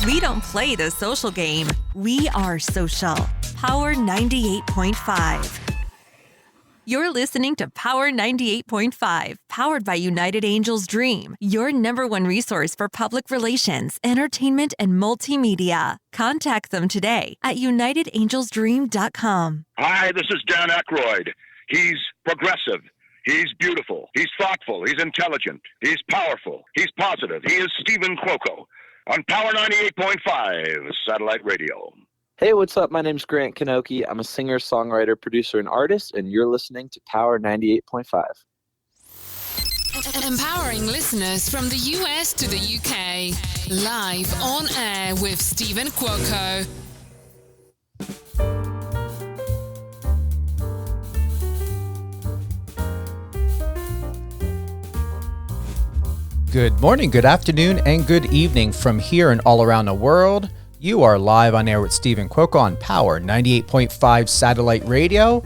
We don't play the social game. We are social. Power 98.5. You're listening to Power 98.5, powered by United Angels Dream, your number one resource for public relations, entertainment, and multimedia. Contact them today at unitedangelsdream.com. Hi, this is Dan Aykroyd. He's progressive. He's beautiful. He's thoughtful. He's intelligent. He's powerful. He's positive. He is Stephen Cuoco on Power 98.5 Satellite Radio. Hey, what's up? My name's Grant Kanoki. I'm a singer, songwriter, producer, and artist, and you're listening to Power 98.5. Empowering listeners from the US to the UK. Live on air with Stephen Cuoco. Good morning, good afternoon, and good evening from here and all around the world. You are live on air with Stephen Cuoco on Power 98.5 Satellite Radio.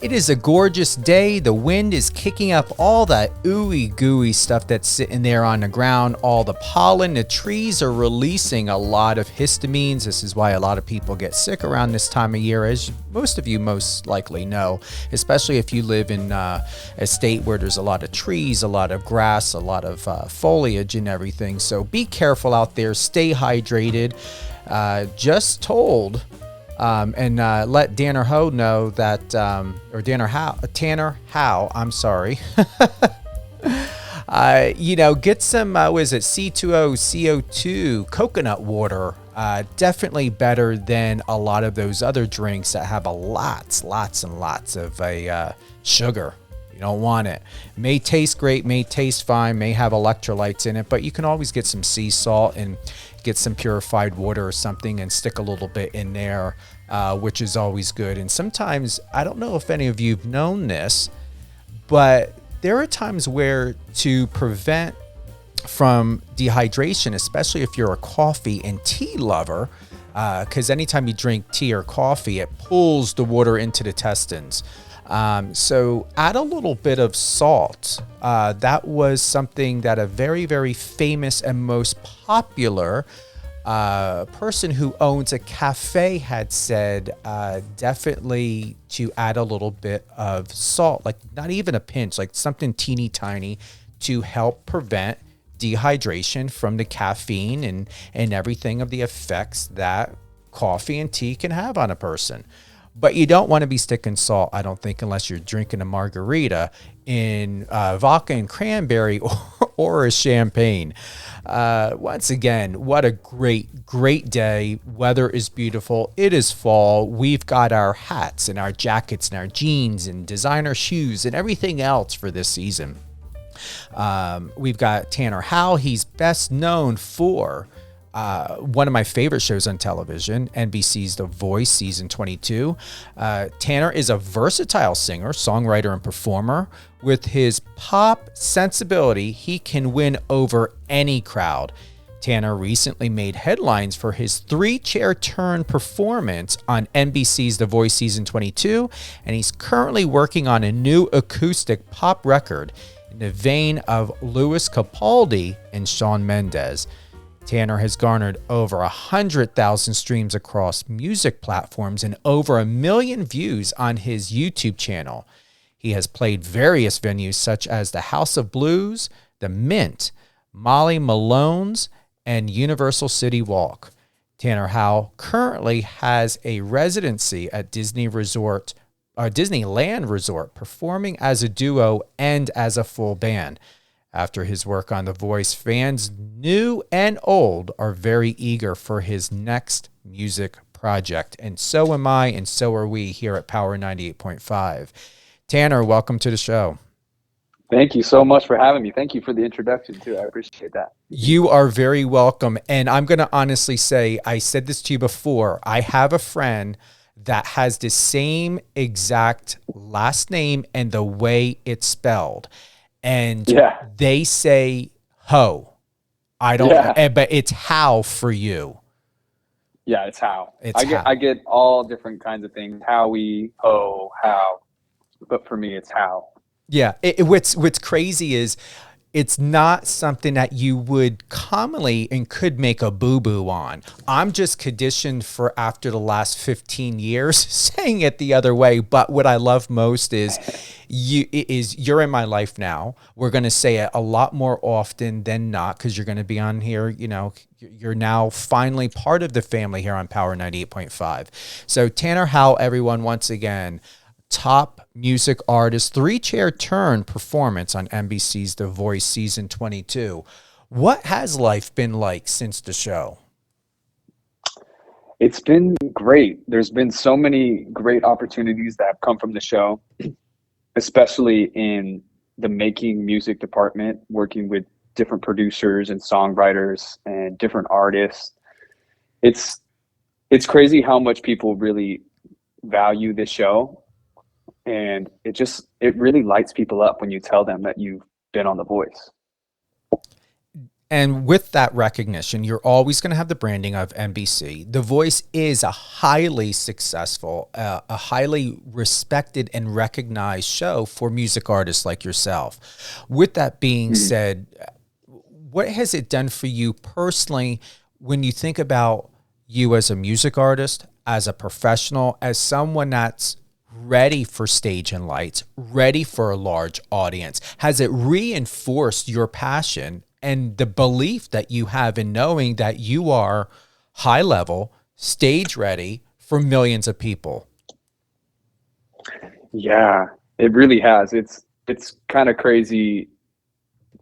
It is a gorgeous day. The wind is kicking up all that ooey gooey stuff that's sitting there on the ground, all the pollen. The trees are releasing a lot of histamines. This is why a lot of people get sick around this time of year, as most of you most likely know, especially if you live in a state where there's a lot of trees, a lot of grass, a lot of foliage and everything. So be careful out there. Stay hydrated. Just told and let Tanner Howe know that, or Tanner Howe, I'm sorry. Get some, C2O, CO2, coconut water. Definitely better than a lot of those other drinks that have lots and lots of sugar. You don't want it. May taste great, may taste fine, may have electrolytes in it, but you can always get some sea salt and get some purified water or something and stick a little bit in there, which is always good. And sometimes, I don't know if any of you have known this, but there are times where to prevent from dehydration, especially if you're a coffee and tea lover, because anytime you drink tea or coffee, it pulls the water into the intestines. So add a little bit of salt. That was something that a very, very famous and most popular person who owns a cafe had said, definitely to add a little bit of salt, like not even a pinch, like something teeny tiny to help prevent dehydration from the caffeine and everything of the effects that coffee and tea can have on a person. But you don't want to be sticking salt, I don't think, unless you're drinking a margarita in vodka and cranberry or a champagne. Once again, what a great day. Weather is beautiful. It is fall. We've got our hats and our jackets and our jeans and designer shoes and everything else for this season. We've got Tanner Howe. He's best known for one of my favorite shows on television, NBC's The Voice, season 22. Tanner is a versatile singer, songwriter, and performer. With his pop sensibility, he can win over any crowd. Tanner recently made headlines for his 3-chair turn performance on NBC's The Voice, season 22, and he's currently working on a new acoustic pop record in the vein of Louis Capaldi and Shawn Mendes. Tanner has garnered over 100,000 streams across music platforms and over 1 million views on his YouTube channel. He has played various venues such as the House of Blues, the Mint, Molly Malone's, and Universal City Walk. Tanner Howe currently has a residency at Disneyland Resort, performing as a duo and as a full band. After his work on The Voice, fans new and old are very eager for his next music project. And so am I, and so are we here at Power 98.5. Tanner, welcome to the show. Thank you so much for having me. Thank you for the introduction, too. I appreciate that. You are very welcome. And I'm going to honestly say, I said this to you before, I have a friend that has the same exact last name and the way it's spelled. And they say Howe. I don't know, but it's Howe for you. Yeah, it's Howe. I get all different kinds of things. Howie, Ho, Howe. But for me, it's Howe. Yeah. What's crazy is it's not something that you would commonly and could make a boo-boo on. I'm just conditioned for after the last 15 years saying it the other way. But what I love most is you're in my life now. We're going to say it a lot more often than not because you're going to be on here. You know, you're now finally part of the family here on Power 98.5. So Tanner Howe, everyone, once again, top music artist, 3-chair turn performance on NBC's The Voice season 22. What has life been like since the show? It's been great. There's been so many great opportunities that have come from the show, especially in the making music department, working with different producers and songwriters and different artists. It's crazy how much people really value this show. And it really lights people up when you tell them that you've been on The Voice. And with that recognition, you're always going to have the branding of NBC. The Voice is a highly successful, a highly respected and recognized show for music artists like yourself. With that being said, what has it done for you personally when you think about you as a music artist, as a professional, as someone that's ready for stage and lights, ready for a large audience? Has it reinforced your passion and the belief that you have in knowing that you are high level, stage ready for millions of people? Yeah, it really has. It's kind of crazy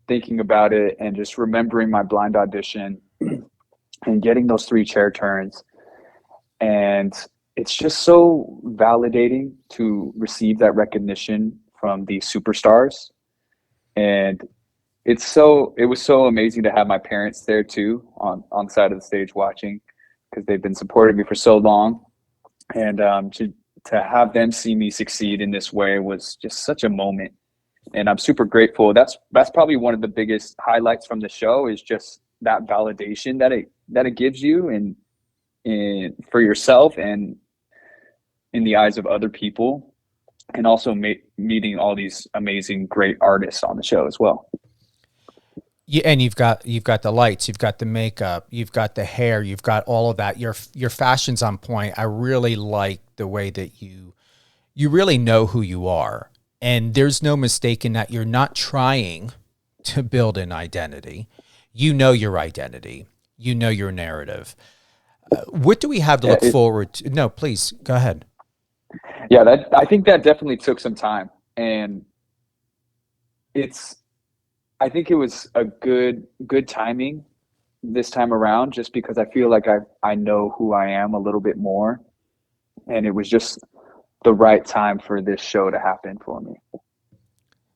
thinking about it and just remembering my blind audition and getting those 3-chair turns. And it's just so validating to receive that recognition from these superstars. And it was so amazing to have my parents there too on side of the stage watching, because they've been supporting me for so long. And to have them see me succeed in this way was just such a moment. And I'm super grateful. That's probably one of the biggest highlights from the show, is just that validation that it gives you and for yourself and in the eyes of other people, and also meeting all these amazing, great artists on the show as well. Yeah, and you've got the lights, you've got the makeup, you've got the hair, you've got all of that. Your fashion's on point. I really like the way that you really know who you are, and there's no mistaking that you're not trying to build an identity. You know your identity. You know your narrative. What do we have to look forward to? No, please go ahead. Yeah, I think that definitely took some time, and I think it was a good timing this time around, just because I feel like I know who I am a little bit more, and it was just the right time for this show to happen for me.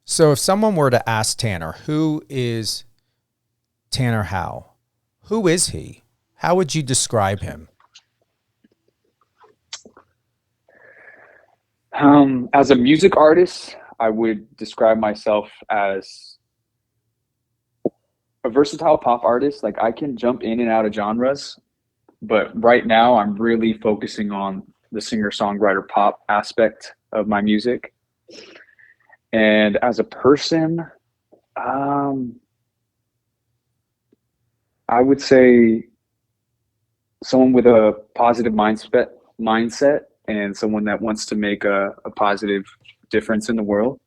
So if someone were to ask Tanner, who is Tanner Howe? Who is he? How would you describe him? As a music artist, I would describe myself as a versatile pop artist. Like, I can jump in and out of genres, but right now I'm really focusing on the singer-songwriter pop aspect of my music. And as a person, I would say someone with a positive mindset and someone that wants to make a positive difference in the world.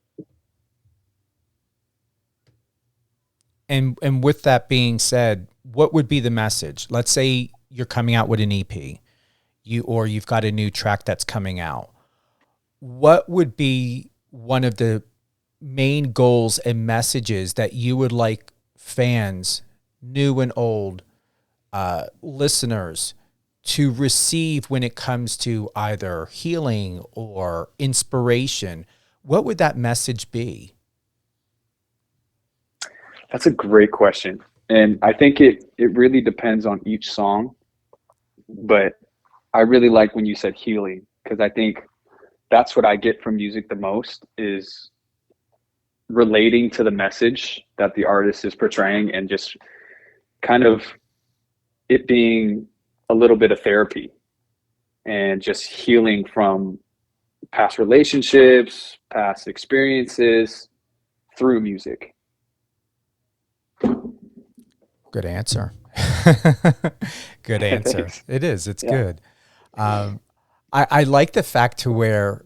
And with that being said, what would be the message? Let's say you're coming out with an EP, you've got a new track that's coming out. What would be one of the main goals and messages that you would like fans, new and old, listeners, to receive when it comes to either healing or inspiration? What would that message be? That's a great question. And I think it really depends on each song. But I really like when you said healing, because I think that's what I get from music the most, is relating to the message that the artist is portraying, and just kind of it being a little bit of therapy and just healing from past relationships, past experiences through music. Good answer. Good answer. Thanks. It is. It's Yeah. good. I like the fact to where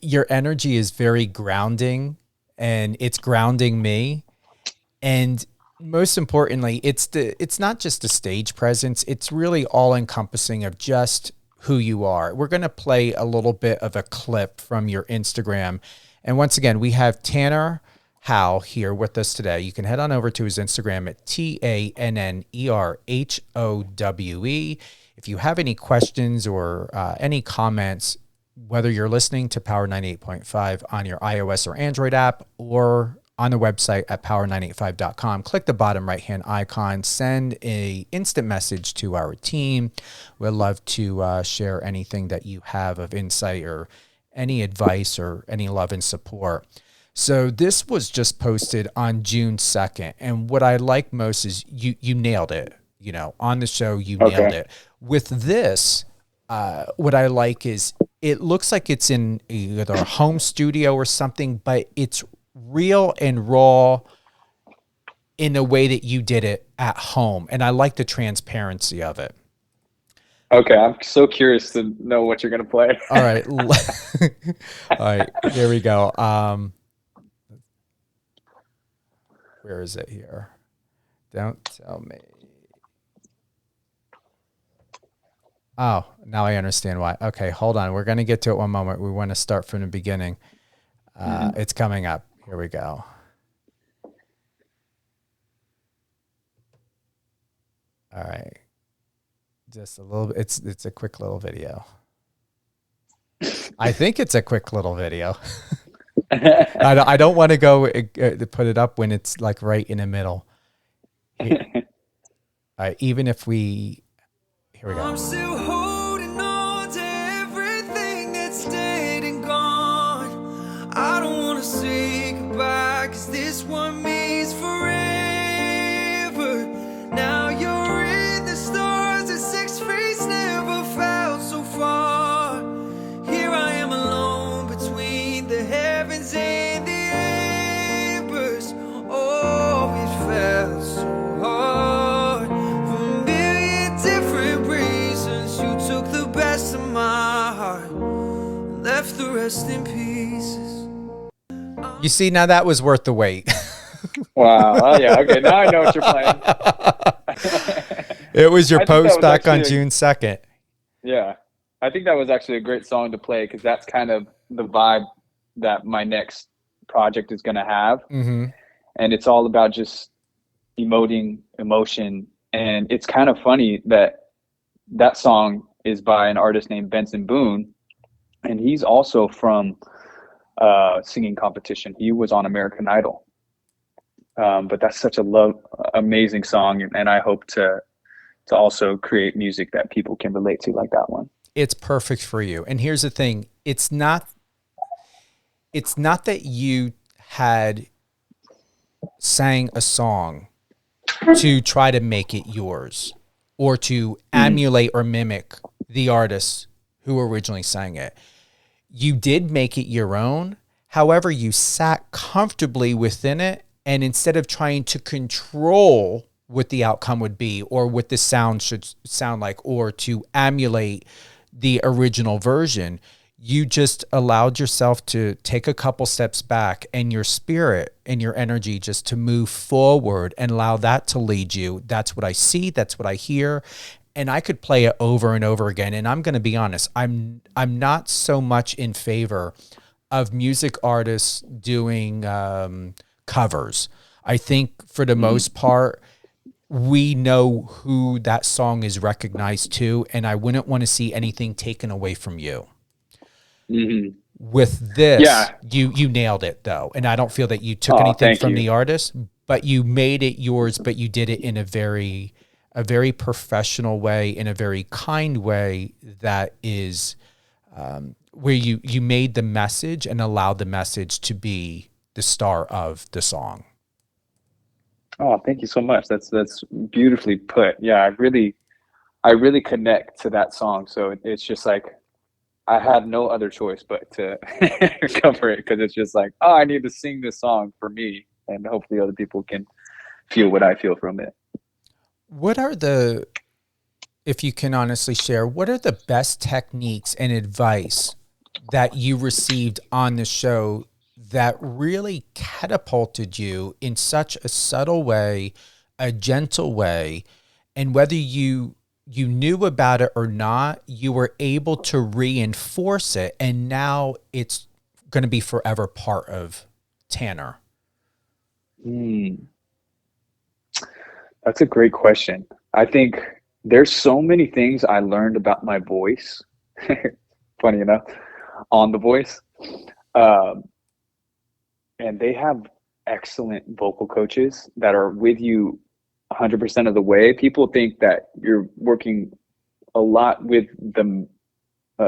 your energy is very grounding, and it's grounding me. And most importantly, it's not just a stage presence. It's really all encompassing of just who you are. We're going to play a little bit of a clip from your Instagram. And once again, we have Tanner Howe here with us today. You can head on over to his Instagram at TANNERHOWE. If you have any questions or any comments, whether you're listening to Power 98.5 on your iOS or Android app or on the website at power985.com, click the bottom right-hand icon, send a instant message to our team. We'd love to share anything that you have of insight or any advice or any love and support. So this was just posted on June 2nd. And what I like most is you nailed it. You know, on the show, you nailed it. With this, what I like is it looks like it's in either a home studio or something, but it's real and raw in a way that you did it at home. And I like the transparency of it. Okay, I'm so curious to know what you're going to play. All right. All right, here we go. Where is it here? Don't tell me. Oh, now I understand why. Okay, hold on. We're going to get to it one moment. We want to start from the beginning. It's coming up. Here we go. All right. Just a little bit. It's a quick little video. I think it's a quick little video. I don't want to go to put it up when it's like right in the middle. Even if we, here we go. I'm still holding on to everything that's dead and gone. I don't want to say goodbye, 'cause this one means forever. Now you're in the stars and 6 feet never felt so far. Here I am alone between the heavens and the embers. Oh, it felt so hard. For a million different reasons, you took the best of my heart, left the rest in pieces. You see, now that was worth the wait. Wow. Oh, yeah. Okay. Now I know what you're playing. It was your I think that post was back on actually June 2nd. Yeah. I think that was actually a great song to play because that's kind of the vibe that my next project is going to have. Mm-hmm. And it's all about just emoting emotion. And it's kind of funny that that song is by an artist named Benson Boone. And he's also from singing competition. He was on American Idol. But that's such a amazing song. And I hope to also create music that people can relate to like that one. It's perfect for you. And here's the thing. It's not that you had sang a song to try to make it yours or to emulate or mimic the artists who originally sang it. You did make it your own. However, you sat comfortably within it. And instead of trying to control what the outcome would be or what the sound should sound like or to emulate the original version, you just allowed yourself to take a couple steps back and your spirit and your energy just to move forward and allow that to lead you. That's what I see. That's what I hear. And I could play it over and over again. And I'm going to be honest, I'm not so much in favor of music artists doing covers. I think for the most part, we know who that song is recognized to, and I wouldn't want to see anything taken away from you. Mm-hmm. With this, you nailed it though, and I don't feel that you took anything from the artist, but you made it yours. But you did it in a very professional way, in a very kind way that is where you made the message and allowed the message to be the star of the song. Oh, thank you so much. That's beautifully put. Yeah, I really connect to that song. So it's just like I had no other choice but to cover it because it's just like, oh, I need to sing this song for me, and hopefully other people can feel what I feel from it. What are if you can honestly share, what are the best techniques and advice that you received on the show that really catapulted you in such a subtle way, a gentle way, and whether you knew about it or not, you were able to reinforce it, and now it's going to be forever part of Tanner? That's a great question. I think there's so many things I learned about my voice, funny enough, on The Voice. And they have excellent vocal coaches that are with you 100% of the way. People think that you're working a lot with the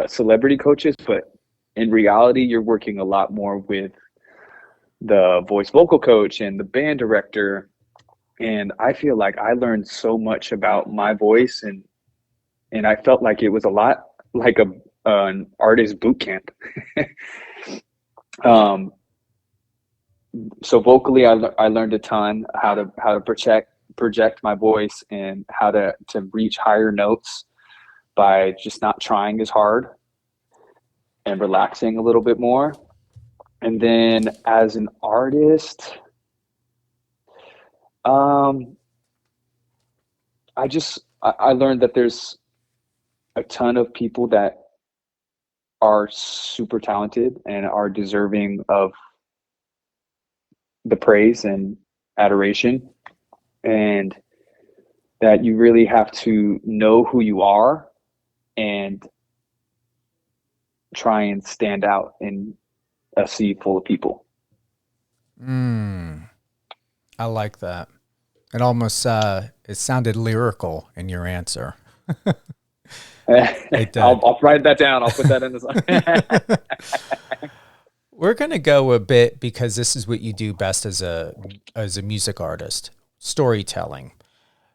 celebrity coaches, but in reality, you're working a lot more with the voice vocal coach and the band director. And I feel like I learned so much about my voice, and I felt like it was a lot like an artist boot camp. So vocally, I learned a ton how to project my voice and how to reach higher notes by just not trying as hard and relaxing a little bit more. And then as an artist, I learned that there's a ton of people that are super talented and are deserving of the praise and adoration, and that you really have to know who you are and try and stand out in a sea full of people. I like that. It almost it sounded lyrical in your answer. I'll write that down. I'll put that in the We're going to go a bit, because this is what you do best as a music artist, storytelling.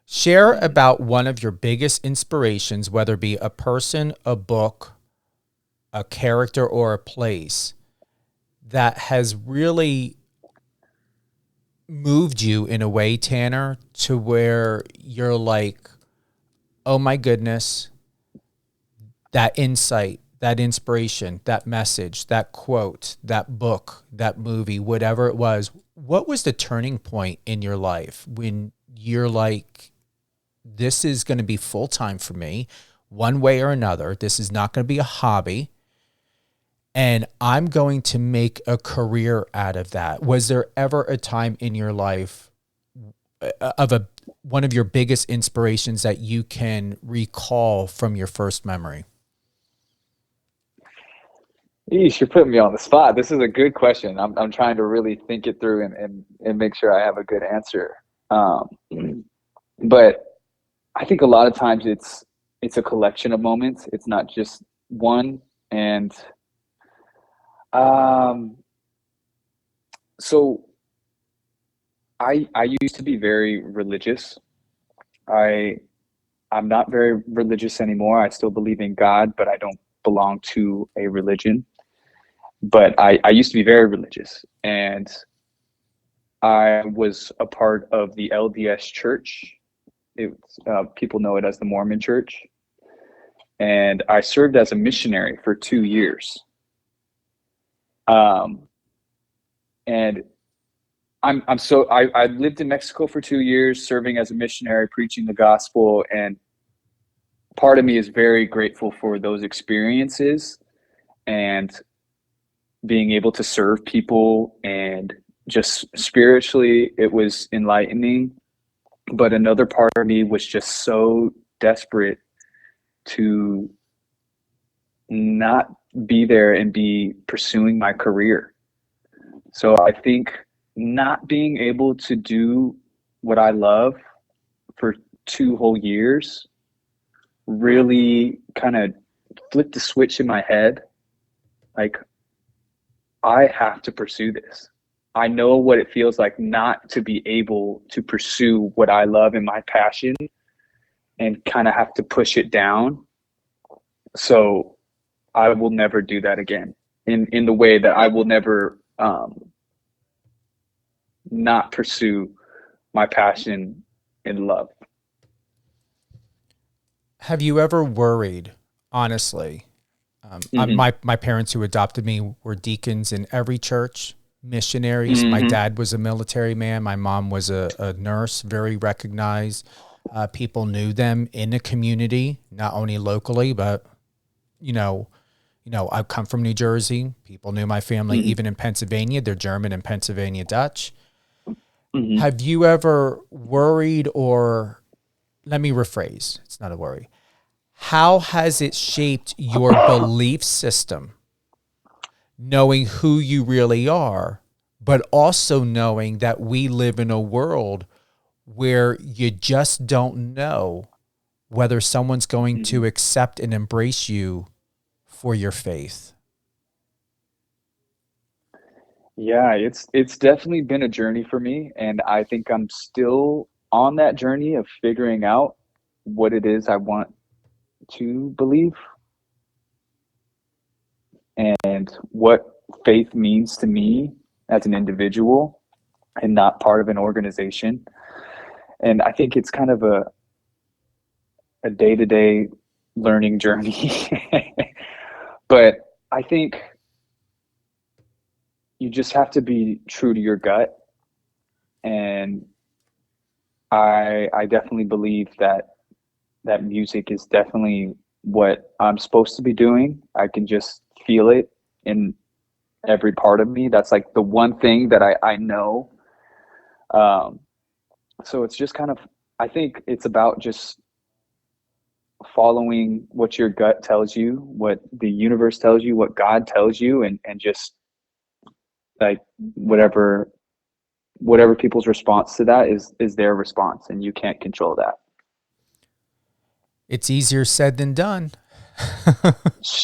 Share about one of your biggest inspirations, whether it be a person, a book, a character, or a place that has really moved you in a way, Tanner, to where you're like, oh my goodness, that insight, that inspiration, that message, that quote, that book, that movie, whatever it was. What was the turning point in your life when you're like, this is going to be full time for me, one way or another? This is not going to be a hobby, and I'm going to make a career out of that. Was there ever a time in your life of one of your biggest inspirations that you can recall from your first memory? Yeesh, you're putting me on the spot. This is a good question. I'm trying to really think it through and make sure I have a good answer. But I think a lot of times it's a collection of moments. It's not just one. And so I used to be very religious. I'm not very religious anymore. I still believe in God, but I don't belong to a religion. But I used to be very religious, and I was a part of the LDS church. People know it as the Mormon Church. And I served as a missionary for 2 years. And I lived in Mexico for 2 years, serving as a missionary, preaching the gospel. And part of me is very grateful for those experiences and being able to serve people, and just spiritually, it was enlightening. But another part of me was just so desperate to not be there and be pursuing my career. So I think not being able to do what I love for 2 whole years really kind of flipped the switch in my head. Like, I have to pursue this. I know what it feels like not to be able to pursue what I love and my passion, and kind of have to push it down. So I will never do that again, in the way that I will never not pursue my passion and love. Have you ever worried, honestly? My parents who adopted me were deacons in every church, missionaries. My dad was a military man. My mom was a nurse, very recognized. People knew them in the community, not only locally, but, I come from New Jersey. People knew my family, even in Pennsylvania. They're German and Pennsylvania Dutch. Have you ever worried, or let me rephrase, it's not a worry. How has it shaped your belief system, knowing who you really are, but also knowing that we live in a world where you just don't know whether someone's going to accept and embrace you for your faith? Yeah, it's definitely been a journey for me, and I think I'm still on that journey of figuring out what it is I want to believe and what faith means to me as an individual and not part of an organization. And I think it's kind of a day-to-day learning journey. But I think you just have to be true to your gut. And I definitely believe that music is definitely what I'm supposed to be doing. I can just feel it in every part of me. That's like the one thing that I know. So it's just kind of, I think it's about just following what your gut tells you, what the universe tells you, what God tells you, and just like whatever people's response to that is their response, and you can't control that. It's easier said than done.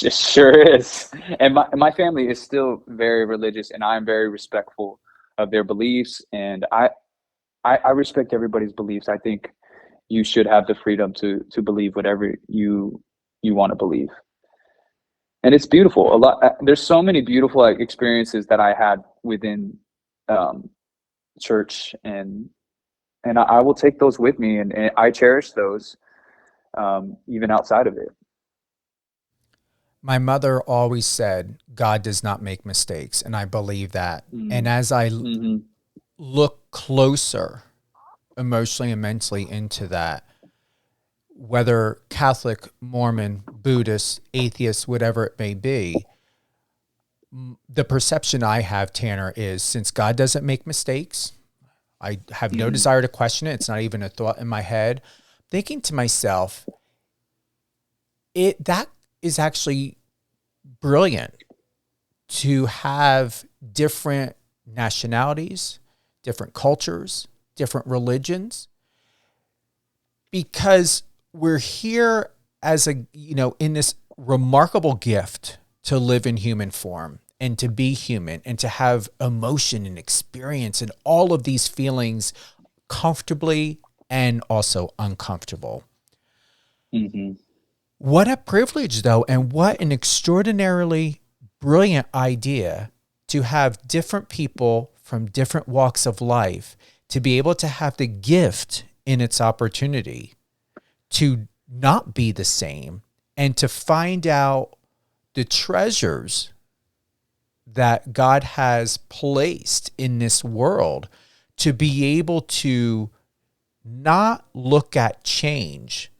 It sure is. And my family is still very religious, and I'm very respectful of their beliefs, and I respect everybody's beliefs. I think you should have the freedom to believe whatever you want to believe. And it's beautiful. There's so many beautiful experiences that I had within church, and I will take those with me, and I cherish those even outside of it. My mother always said, God does not make mistakes, and I believe that. And as I look closer emotionally and mentally into that, whether Catholic, Mormon, Buddhist, atheist, whatever it may be, the perception I have, Tanner, is since God doesn't make mistakes, I have no desire to question it. It's not even a thought in my head. Thinking to myself, that is actually brilliant to have different nationalities, different cultures, different religions, because we're here as in this remarkable gift to live in human form and to be human and to have emotion and experience and all of these feelings comfortably and also uncomfortable. What a privilege, though, and what an extraordinarily brilliant idea to have different people from different walks of life to be able to have the gift in its opportunity to not be the same and to find out the treasures that God has placed in this world, to be able to not look at change,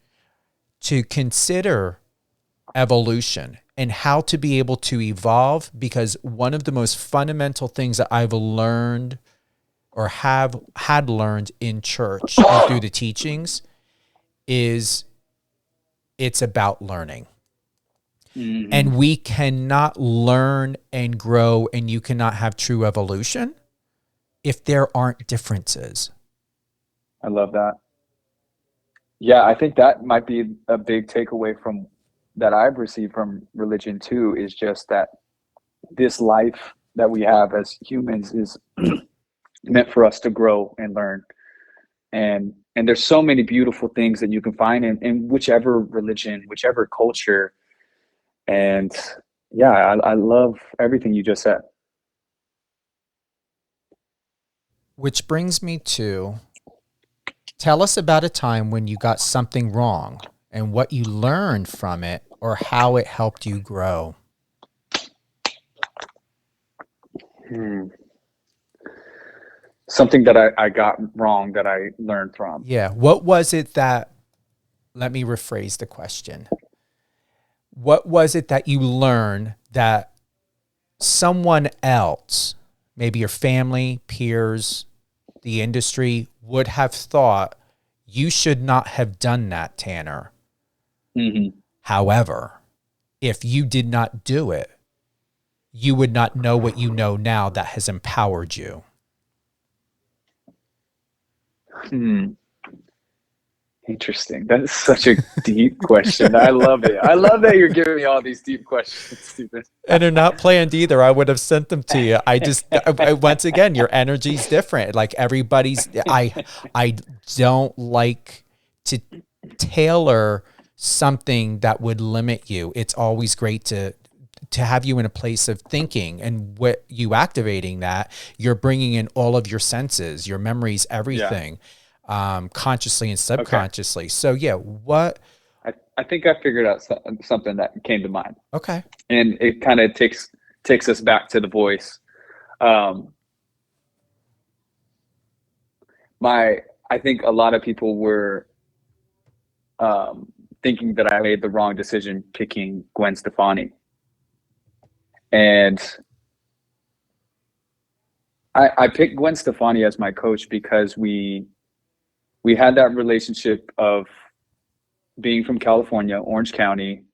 to consider evolution and how to be able to evolve. Because one of the most fundamental things that I've learned or had learned in church and through the teachings is it's about learning. And we cannot learn and grow, and you cannot have true evolution if there aren't differences. I love that. Yeah, I think that might be a big takeaway from that I've received from religion too, is just that this life that we have as humans is meant for us to grow and learn. And there's so many beautiful things that you can find in whichever religion, whichever culture. And yeah, I love everything you just said. Which brings me to Tell us about a time when you got something wrong and what you learned from it or how it helped you grow. Something that I got wrong that I learned from. Yeah. What was it that, let me rephrase the question. What was it that you learned that someone else, maybe your family, peers, the industry, would have thought you should not have done that, Tanner? Mm-hmm. However, if you did not do it, you would not know what you know now that has empowered you. Interesting. That is such a deep question. I love it. I love that you're giving me all these deep questions, Stephen. And they're not planned either. I would have sent them to you. Once again, your energy's different. Like everybody's, I don't like to tailor something that would limit you. It's always great to have you in a place of thinking, and what you activating that, you're bringing in all of your senses, your memories, everything. Yeah. Consciously and subconsciously. Okay. So yeah, what? I think I figured out something that came to mind. Okay. And it kind of takes us back to the voice. I think a lot of people were thinking that I made the wrong decision picking Gwen Stefani. And I picked Gwen Stefani as my coach because we had that relationship of being from California, Orange County.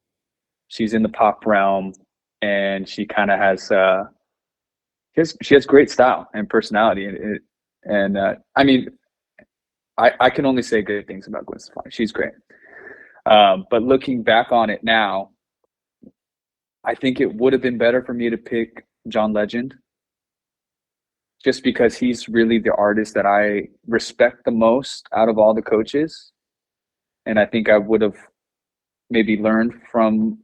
She's in the pop realm, and she kind of has she has great style and personality. I mean, I can only say good things about Gwen Stefani. She's great. But looking back on it now, I think it would have been better for me to pick John Legend, just because he's really the artist that I respect the most out of all the coaches. And I think I would have maybe learned from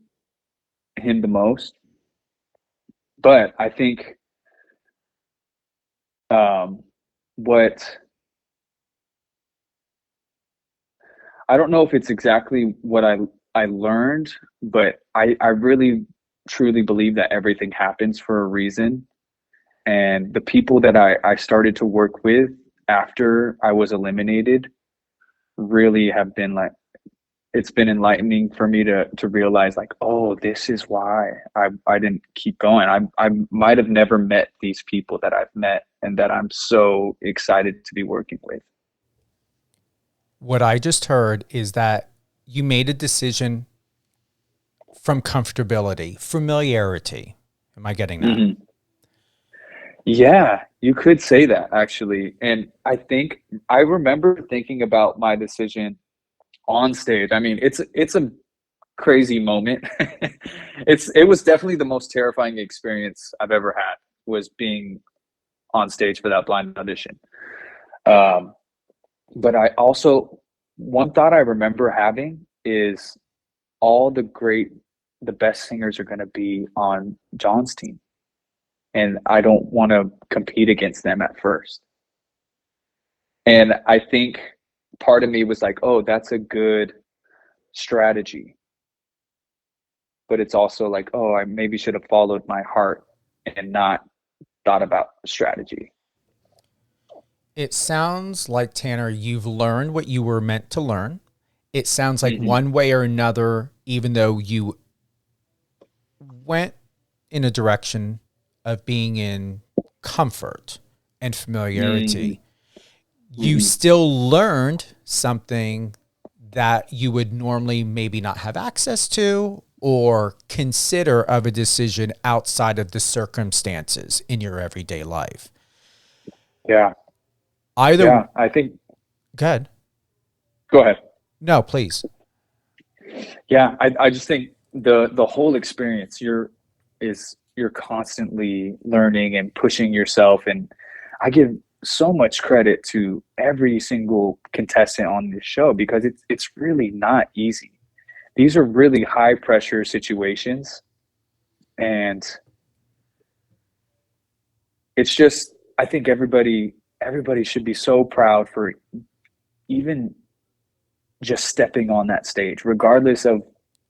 him the most. But I think I don't know if it's exactly what I learned, but I really truly believe that everything happens for a reason. And the people that I started to work with after I was eliminated really have been like, it's been enlightening for me to realize like, oh, this is why I didn't keep going. I might have never met these people that I've met and that I'm so excited to be working with. What I just heard is that you made a decision from comfortability, familiarity. Am I getting that? Mm-hmm. Yeah, you could say that actually. And I think I remember thinking about my decision on stage. I mean, it's a crazy moment. It was definitely the most terrifying experience I've ever had, was being on stage for that blind audition. But I also, one thought I remember having is all the best singers are going to be on John's team. And I don't want to compete against them at first. And I think part of me was like, oh, that's a good strategy. But it's also like, oh, I maybe should have followed my heart and not thought about strategy. It sounds like, Tanner, you've learned what you were meant to learn. It sounds like one way or another, even though you went in a direction of being in comfort and familiarity, you still learned something that you would normally maybe not have access to or consider of a decision outside of the circumstances in your everyday life. Yeah. I think. Go ahead. Go ahead. No, please. Yeah, I just think the whole experience you're constantly learning and pushing yourself, and I give so much credit to every single contestant on this show because it's really not easy. These are really high pressure situations, and it's just, I think everybody should be so proud for even just stepping on that stage, regardless of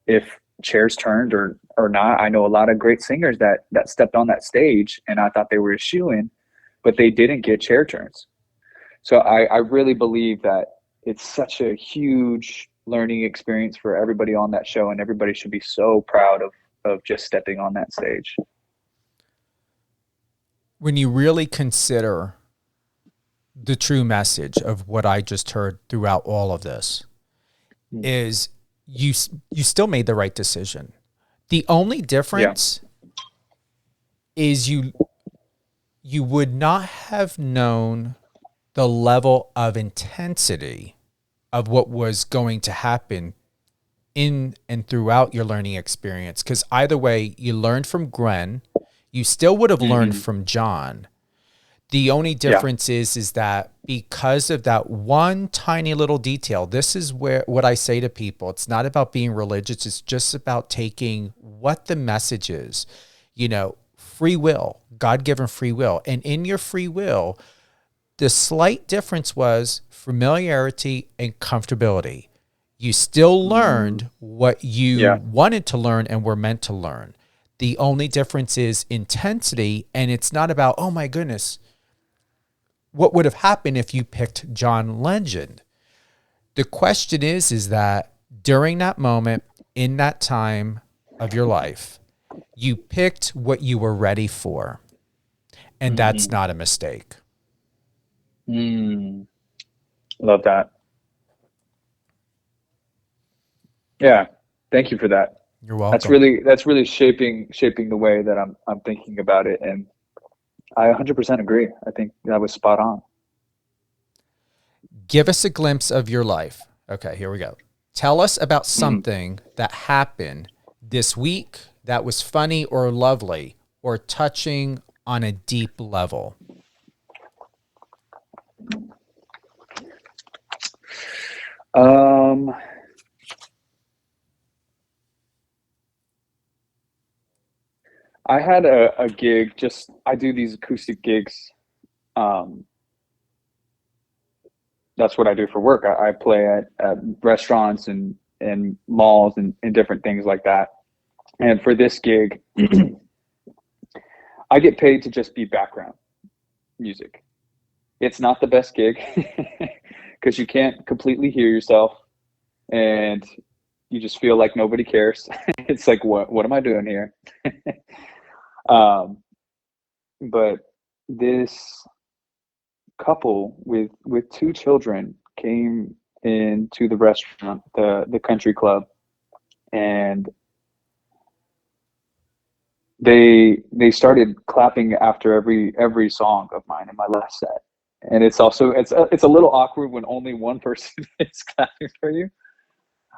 if chairs turned or not. I know a lot of great singers that stepped on that stage and I thought they were a shoo-in, but they didn't get chair turns. So I really believe that it's such a huge learning experience for everybody on that show, and everybody should be so proud of just stepping on that stage. When you really consider the true message of what I just heard throughout all of this, is you still made the right decision. The only difference is you would not have known the level of intensity of what was going to happen in and throughout your learning experience. Because either way, you learned from Gwen, you still would have learned from John. The only difference is that because of that one tiny little detail, this is what I say to people. It's not about being religious. It's just about taking what the message is, free will, God-given free will. And in your free will, the slight difference was familiarity and comfortability. You still learned what you wanted to learn and were meant to learn. The only difference is intensity, and it's not about, oh my goodness, what would have happened if you picked John Legend? The question is that during that moment, in that time of your life, you picked what you were ready for. And that's not a mistake. Love that. Yeah. Thank you for that. You're welcome. That's really shaping the way that I'm thinking about it. And I 100% agree. I think that was spot on. Give us a glimpse of your life. Okay, here we go. Tell us about something that happened this week that was funny or lovely or touching on a deep level. I had a gig, I do these acoustic gigs. That's what I do for work. I play at restaurants and malls and different things like that. And for this gig, I get paid to just be background music. It's not the best gig because you can't completely hear yourself and you just feel like nobody cares. It's like, what am I doing here? But this couple with two children came into the restaurant, the country club, and they started clapping after every song of mine in my last set. And it's a little awkward when only one person is clapping for you.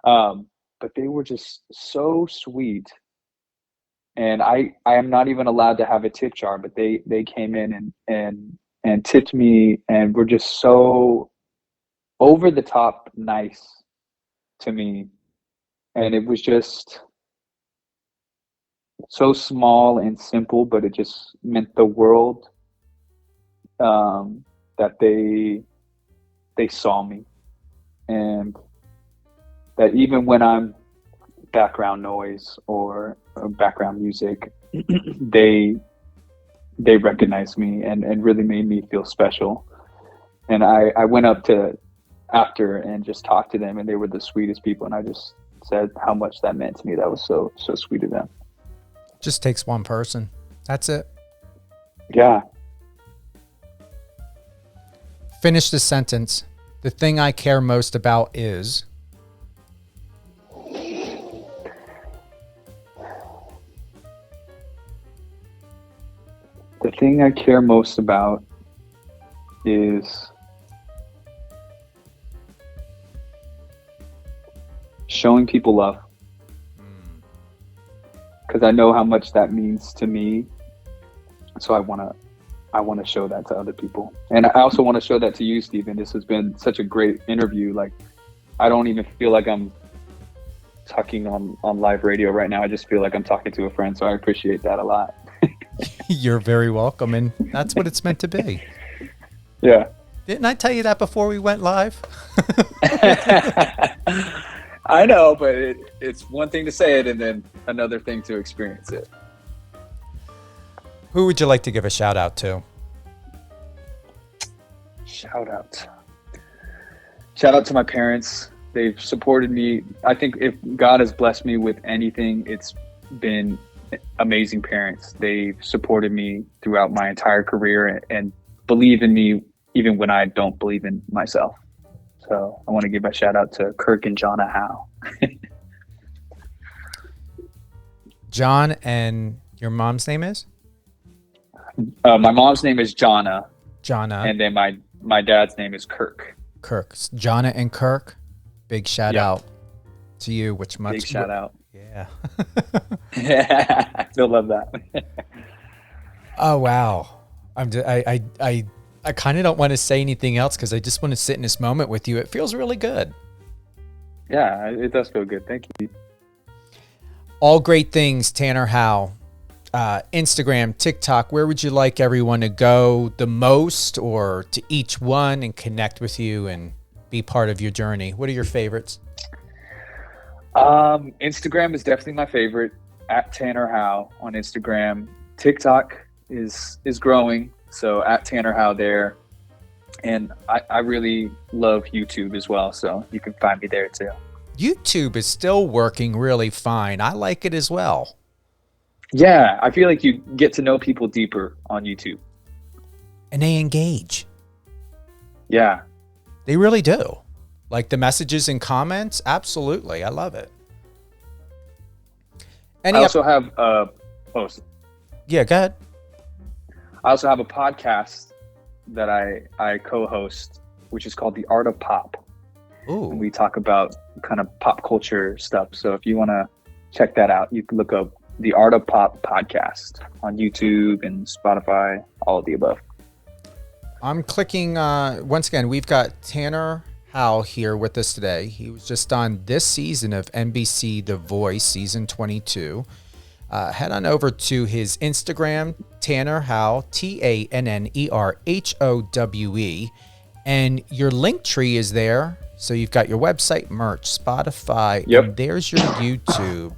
But they were just so sweet. And I am not even allowed to have a tip jar, but they came in and tipped me and were just so over the top nice to me. And it was just so small and simple, but it just meant the world that they saw me, and that even when I'm background noise or background music, they recognized me and really made me feel special. And I went up to after and just talked to them, and they were the sweetest people. And I just said how much that meant to me. That was so sweet of them. Just takes one person. That's it. Yeah. Finish the sentence. The thing I care most about is... The thing I care most about is showing people love. Because I know how much that means to me. So I want to show that to other people. And I also want to show that to you, Stephen. This has been such a great interview. Like, I don't even feel like I'm talking on live radio right now. I just feel like I'm talking to a friend. So I appreciate that a lot. You're very welcome. And that's what it's meant to be. Yeah. Didn't I tell you that before we went live? I know, but it's one thing to say it and then another thing to experience it. Who would you like to give a shout out to? Shout out to my parents. They've supported me. I think if God has blessed me with anything, it's been amazing parents. They've supported me throughout my entire career and believe in me even when I don't believe in myself. So I want to give a shout out to Kirk and Jonna Howe. John, and your mom's name is? My mom's name is Jonna. Jonna. And then my dad's name is Kirk. Kirk. Jonna and Kirk. Big shout out to you, which much. Big shout out. Yeah. Yeah, I still love that. Oh wow. I kind of don't want to say anything else because I just want to sit in this moment with you. It feels really good. Yeah, it does feel good. Thank you. All great things, Tanner Howe. Instagram, TikTok, where would you like everyone to go the most, or to each one and connect with you and be part of your journey? What are your favorites? Instagram is definitely my favorite, at Tanner Howe on Instagram. TikTok is growing, so at Tanner Howe there. And I really love YouTube as well, so you can find me there too. YouTube is still working really fine. I like it as well. Yeah, I feel like you get to know people deeper on YouTube. And they engage. Yeah. They really do. Like the messages and comments, absolutely. I love it. I also have Yeah, go ahead. I also have a podcast that I co-host, which is called The Art of Pop. Ooh. And we talk about kind of pop culture stuff. So if you want to check that out, you can look up The Art of Pop podcast on YouTube and Spotify, all of the above. I'm clicking, once again, we've got Tanner Howe here with us today. He was just on this season of NBC The Voice, season 22. Head on over to his Instagram, Tanner Howe, TannerHowe, and your link tree is there. So you've got your website, merch, Spotify, and there's your YouTube.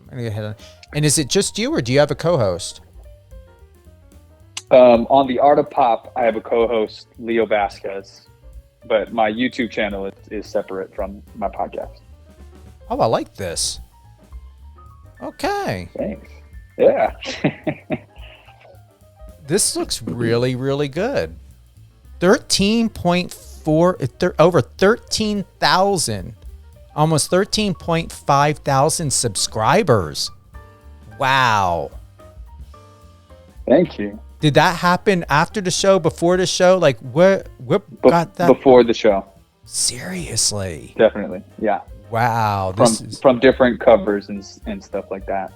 I'm gonna go ahead and is it just you, or do you have a co-host? On The Art of Pop, I have a co-host, Leo Vasquez, but my YouTube channel is separate from my podcast. Oh, I like this. Okay. Thanks. Yeah. This looks really, really good. 13.4, over 13,000, almost 13.5 thousand subscribers. Wow. Thank you. Did that happen after the show, before the show? Like what got that? Before the show. Seriously. Definitely. Yeah. Wow. From different covers and stuff like that.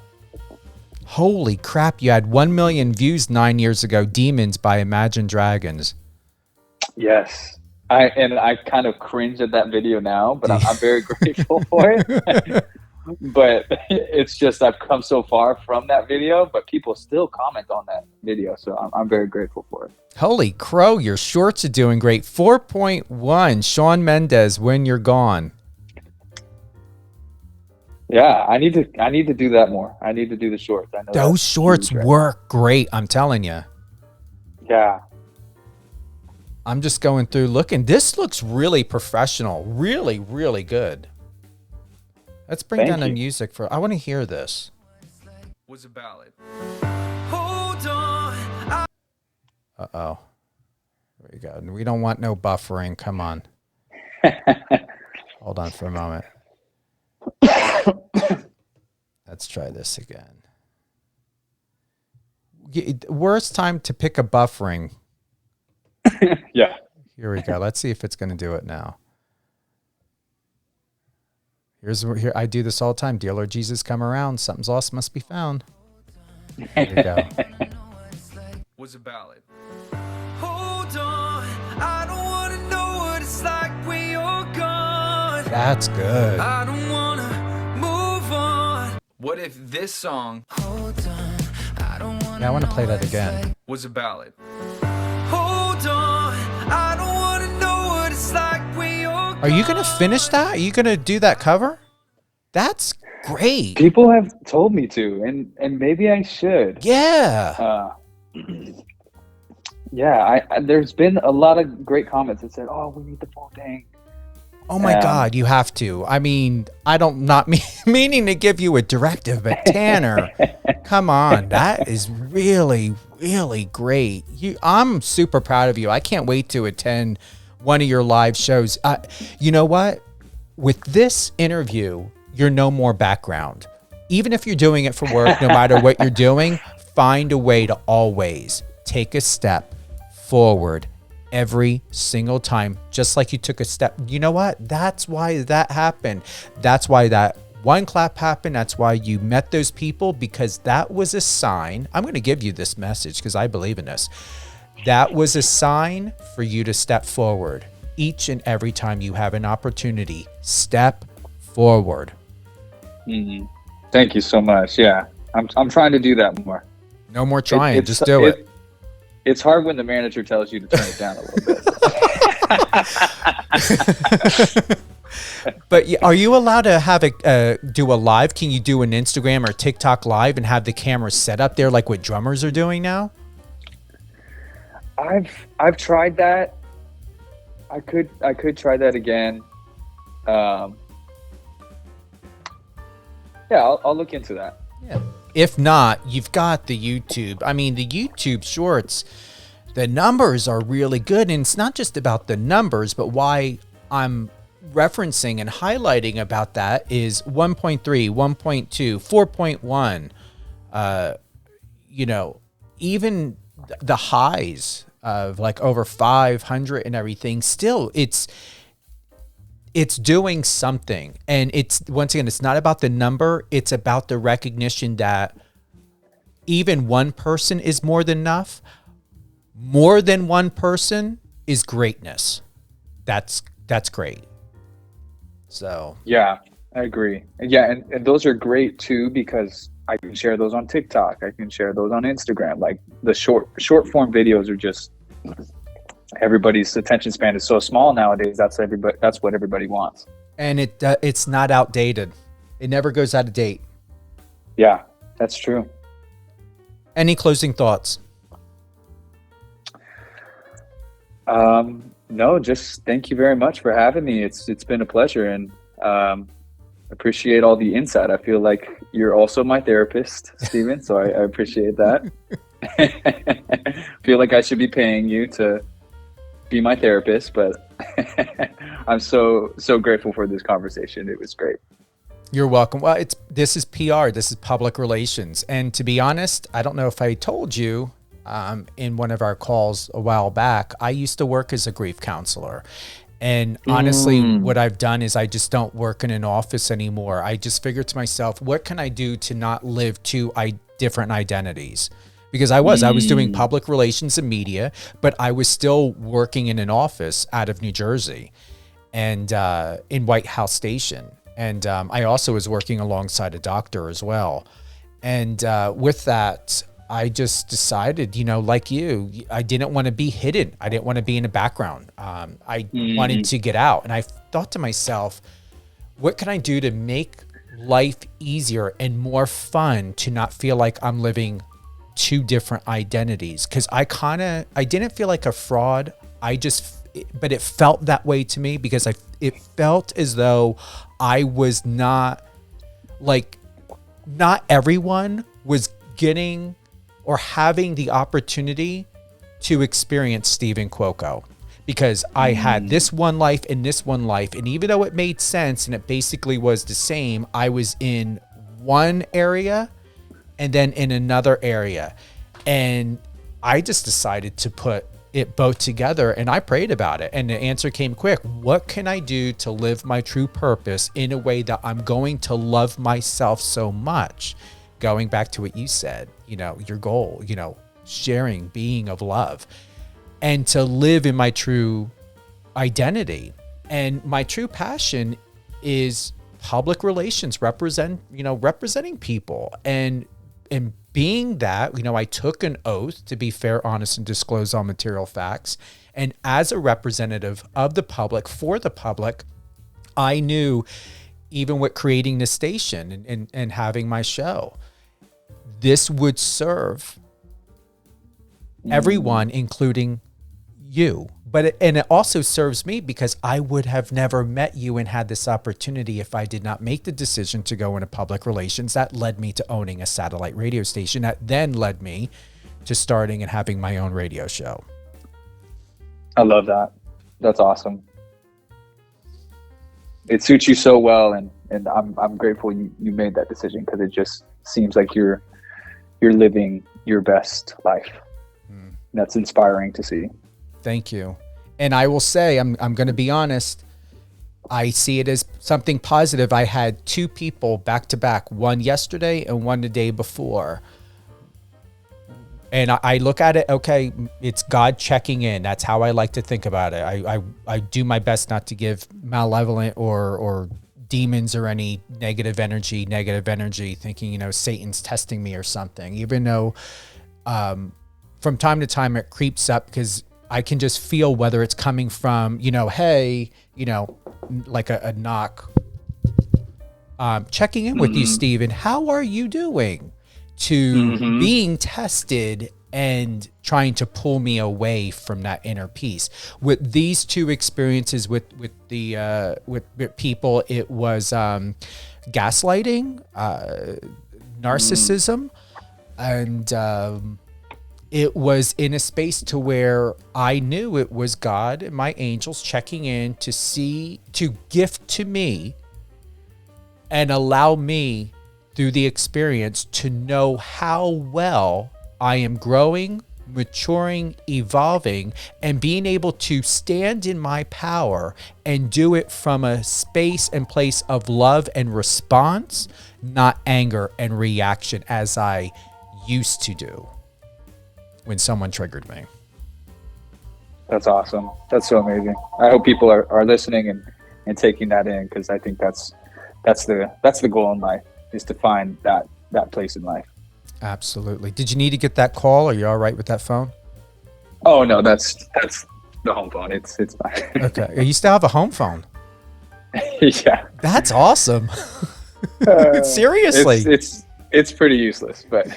Holy crap. You had 1 million views 9 years ago. Demons by Imagine Dragons. Yes. I kind of cringe at that video now, but I'm very grateful for it. But it's just I've come so far from that video, but people still comment on that video, so I'm very grateful for it. Holy crow, your shorts are doing great. 4.1, Shawn Mendes, When You're Gone. Yeah, I need to do that more. I need to do the shorts. I know those shorts work great, I'm telling you. Yeah. I'm just going through looking. This looks really professional. Really, really good. Let's bring down the music for. I want to hear this. Was a ballad. Hold on. Uh-oh. There we go. We don't want no buffering. Come on. Hold on for a moment. Let's try this again. Worst time to pick a buffering. Yeah. Here we go. Let's see if it's going to do it now. Here, I do this all the time. Dear Lord Jesus, come around. Something's lost, must be found. There we go. Was a ballad. Hold on, I don't want to know what it's like when you're gone. That's good. I don't want to move on. What if this song, Hold on, I don't want Yeah, I want to play that again. was a ballad? Hold on, I don't want to Are you going to finish that? Are you going to do that cover? That's great. People have told me to, and maybe I should. Yeah. Yeah, there's been a lot of great comments that said, "Oh, we need the full thing." Oh my God, you have to. I mean, not meaning to give you a directive, but Tanner, come on, that is really, really great. I'm super proud of you. I can't wait to attend one of your live shows. You know what? With this interview, you're no more background. Even if you're doing it for work, no matter what you're doing, find a way to always take a step forward every single time, just like you took a step. You know what? That's why that happened. That's why that one clap happened. That's why you met those people, because that was a sign. I'm going to give you this message because I believe in this. That was a sign for you to step forward. Each and every time you have an opportunity, step forward. Mm-hmm. Thank you so much. Yeah, I'm trying to do that more. No more trying. Just do it. It's hard when the manager tells you to turn it down a little bit. But are you allowed to have do a live? Can you do an Instagram or TikTok live and have the camera set up there like what drummers are doing now? I've tried that. I could try that again. Yeah, I'll look into that. Yeah. If not, you've got the YouTube. I mean, the YouTube shorts, the numbers are really good. And it's not just about the numbers, but why I'm referencing and highlighting about that is 1.3, 1.2, 4.1. You know, even the highs of like over 500 and everything, still it's doing something. And it's, once again, it's not about the number. It's about the recognition that even one person is more than enough. More than one person is greatness. That's great. So yeah, I agree. Yeah, and those are great too, because I can share those on TikTok. I can share those on Instagram. Like the short form videos are just, everybody's attention span is so small nowadays. That's what everybody wants. And it's not outdated. It never goes out of date. Yeah, that's true. Any closing thoughts? No, just thank you very much for having me. It's been a pleasure, and appreciate all the insight. I feel like you're also my therapist, Steven, so I appreciate that. Feel like I should be paying you to be my therapist, but I'm so grateful for this conversation. It was great. You're welcome. Well, this is PR. This is public relations. And to be honest, I don't know if I told you in one of our calls a while back, I used to work as a grief counselor. And honestly, what I've done is I just don't work in an office anymore. I just figured to myself, what can I do to not live two different identities? Because I was doing public relations and media, but I was still working in an office out of New Jersey and in White House Station. And I also was working alongside a doctor as well. And with that, I just decided, like you, I didn't want to be hidden. I didn't want to be in the background. I wanted to get out. And I thought to myself, what can I do to make life easier and more fun, to not feel like I'm living two different identities? Because I didn't feel like a fraud. But it felt that way to me, because it felt as though I was not everyone was getting or having the opportunity to experience Steven Cuoco, because I had this one life and this one life. And even though it made sense and it basically was the same, I was in one area and then in another area. And I just decided to put it both together, and I prayed about it. And the answer came quick. What can I do to live my true purpose in a way that I'm going to love myself so much? Going back to what you said, your goal, sharing, being of love, and to live in my true identity. And my true passion is public relations, representing people. And in being that, I took an oath to be fair, honest, and disclose all material facts. And as a representative of the public, for the public, I knew, even with creating this station and having my show, this would serve everyone, including you. And it also serves me because I would have never met you and had this opportunity if I did not make the decision to go into public relations. That led me to owning a satellite radio station. That then led me to starting and having my own radio show. I love that. That's awesome. It suits you so well, and I'm grateful you made that decision, because it just seems like you're living your best life. That's inspiring to see. Thank you. And I will say, I'm going to be honest, I see it as something positive. I had two people back to back, one yesterday and one the day before. And I look at it, okay, it's God checking in. That's how I like to think about it. I do my best not to give malevolent or demons or any negative energy, thinking, Satan's testing me or something, even though from time to time it creeps up, because I can just feel whether it's coming from, hey, like a knock, checking in with you, Steven. How are you doing? To being tested and trying to pull me away from that inner peace. With these two experiences with people, it was gaslighting, narcissism, and it was in a space to where I knew it was God and my angels checking in to gift to me and allow me through the experience to know how well I am growing, maturing, evolving, and being able to stand in my power and do it from a space and place of love and response, not anger and reaction as I used to do when someone triggered me. That's awesome. That's so amazing. I hope people are listening and taking that in, because I think that's the goal in life, is to find that place in life. Absolutely. Did you need to get that call? Are you all right with that phone? Oh no, that's the home phone. It's fine. Okay. You still have a home phone? Yeah. That's awesome. Seriously. It's pretty useless, but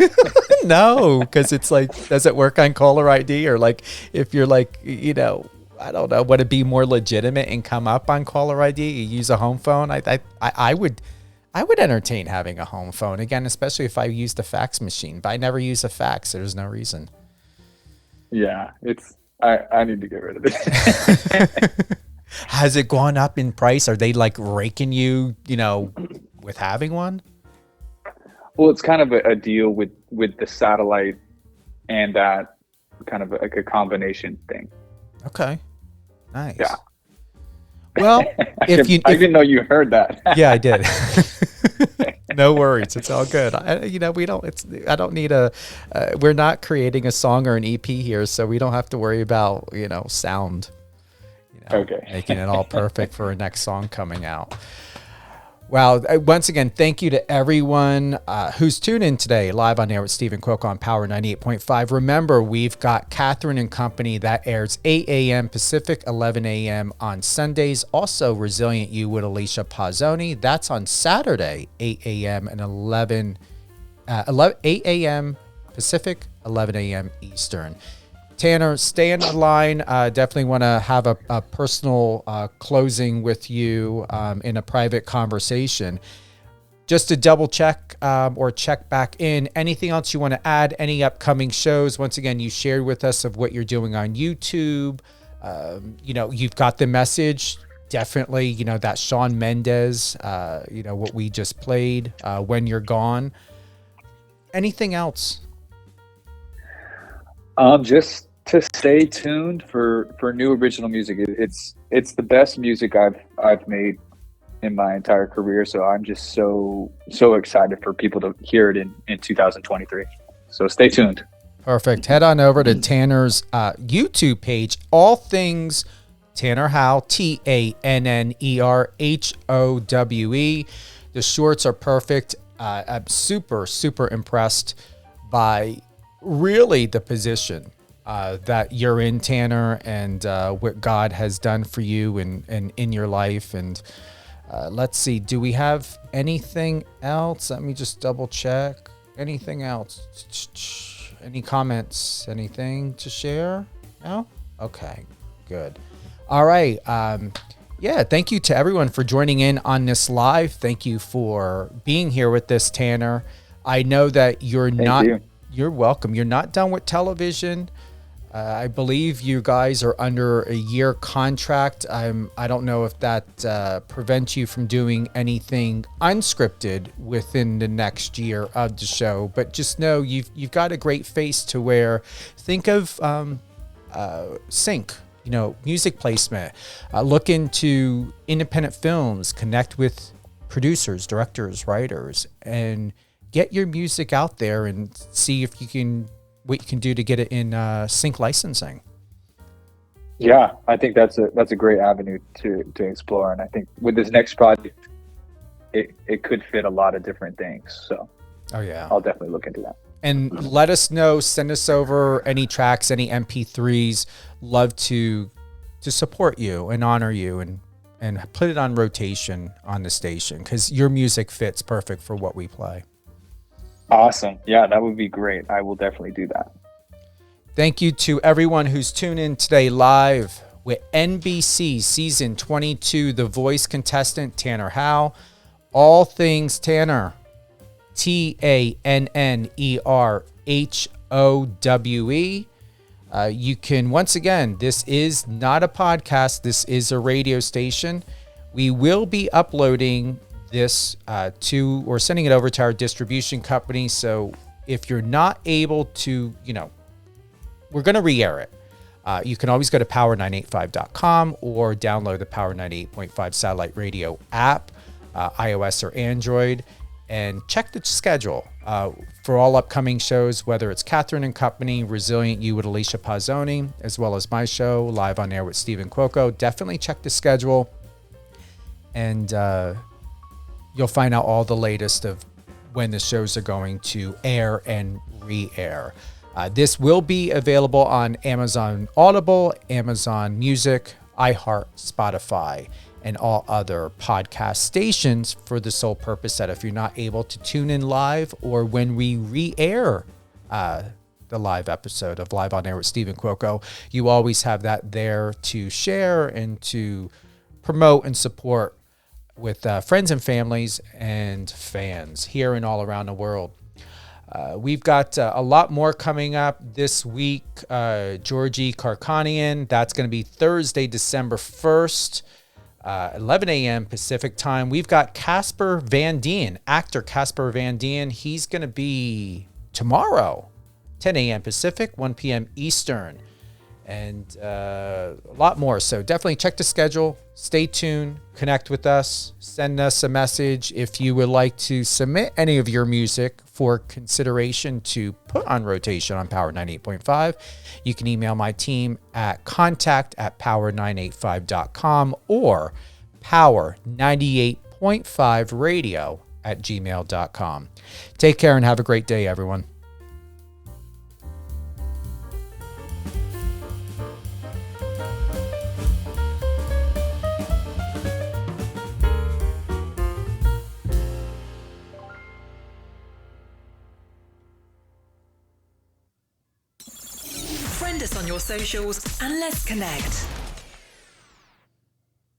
no, because it's like, does it work on caller ID? Or like, if you're like, I don't know, would it be more legitimate and come up on caller ID? You use a home phone? I would entertain having a home phone again, especially if I used a fax machine. But I never use a fax. So there's no reason. Yeah, I need to get rid of it. Has it gone up in price? Are they like raking you, with having one? Well, it's kind of a deal with the satellite and that, kind of like a combination thing. Okay. Nice. Yeah. Well, I didn't know you heard that. Yeah, I did. No worries. It's all good. We're not creating a song or an EP here, so we don't have to worry about, sound, okay, making it all perfect for a next song coming out. Wow. Once again, thank you to everyone who's tuned in today, live on air with Stephen Quilk on Power 98.5. Remember, we've got Catherine and Company that airs 8 a.m. Pacific, 11 a.m. on Sundays. Also, Resilient You with Alicia Pazzoni. That's on Saturday, 8 a.m. and 8 a.m. Pacific, 11 a.m. Eastern. Tanner, stay on the line. Definitely want to have a personal closing with you in a private conversation. Just to double check or check back in, anything else you want to add, any upcoming shows? Once again, you shared with us of what you're doing on YouTube. You've got the message. Definitely, that Shawn Mendes, what we just played, When You're Gone. Anything else? Just to stay tuned for new original music. It's the best music I've made in my entire career. So I'm just so excited for people to hear it in 2023. So stay tuned. Perfect. Head on over to Tanner's YouTube page, All Things Tanner Howe, TANNERHOWE. The shorts are perfect. I'm super, super impressed by really the position that you're in, Tanner, and what God has done for you and in your life. And let's see, do we have anything else? Let me just double check. Anything else? Any comments? Anything to share? No? Okay, good. All right. Yeah, thank you to everyone for joining in on this live. Thank you for being here with us, Tanner. I know that you're You're welcome. You're not done with television. I believe you guys are under a year contract. I don't know if that prevents you from doing anything unscripted within the next year of the show, but just know you've got a great face to wear. Think of sync, music placement. Look into independent films, connect with producers, directors, writers, and get your music out there and see if what you can do to get it in sync licensing. Yeah, I think that's a great avenue to explore, and I think with this next project, it could fit a lot of different things. So, I'll definitely look into that. And let us know. Send us over any tracks, any MP3s. Love to support you and honor you and put it on rotation on the station because your music fits perfect for what we play. Awesome. Yeah, that would be great. I will definitely do that. Thank you to everyone who's tuned in today live with NBC Season 22, The Voice contestant, Tanner Howe. All things Tanner, TANNERHOWE. You can, once again, this is not a podcast. This is a radio station. We will be uploading this or sending it over to our distribution company. So if you're not able to, we're going to re-air it. You can always go to power985.com or download the Power 98.5 satellite radio app, iOS or Android, and check the schedule for all upcoming shows, whether it's Catherine and Company, Resilient You with Alicia Pazzoni, as well as my show, Live on Air with Stephen Cuoco. Definitely check the schedule, and you'll find out all the latest of when the shows are going to air and re-air. This will be available on Amazon Audible, Amazon Music, iHeart, Spotify, and all other podcast stations for the sole purpose that if you're not able to tune in live or when we re-air the live episode of Live on Air with Stephen Cuoco, you always have that there to share and to promote and support with friends and families and fans here and all around the world. We've got a lot more coming up this week. Georgie Karkanian, that's going to be Thursday, December 1st, 11 a.m. Pacific time. We've got Casper Van Dien, actor Casper Van Dien. He's going to be tomorrow, 10 a.m. Pacific, 1 p.m. Eastern, and a lot more. So definitely check the schedule. Stay tuned. Connect with us. Send us a message if you would like to submit any of your music for consideration to put on rotation on Power 98.5. You can email my team at contact@power985.com or power98.5radio@gmail.com. Take care and have a great day, everyone. Friend us on your socials and let's connect.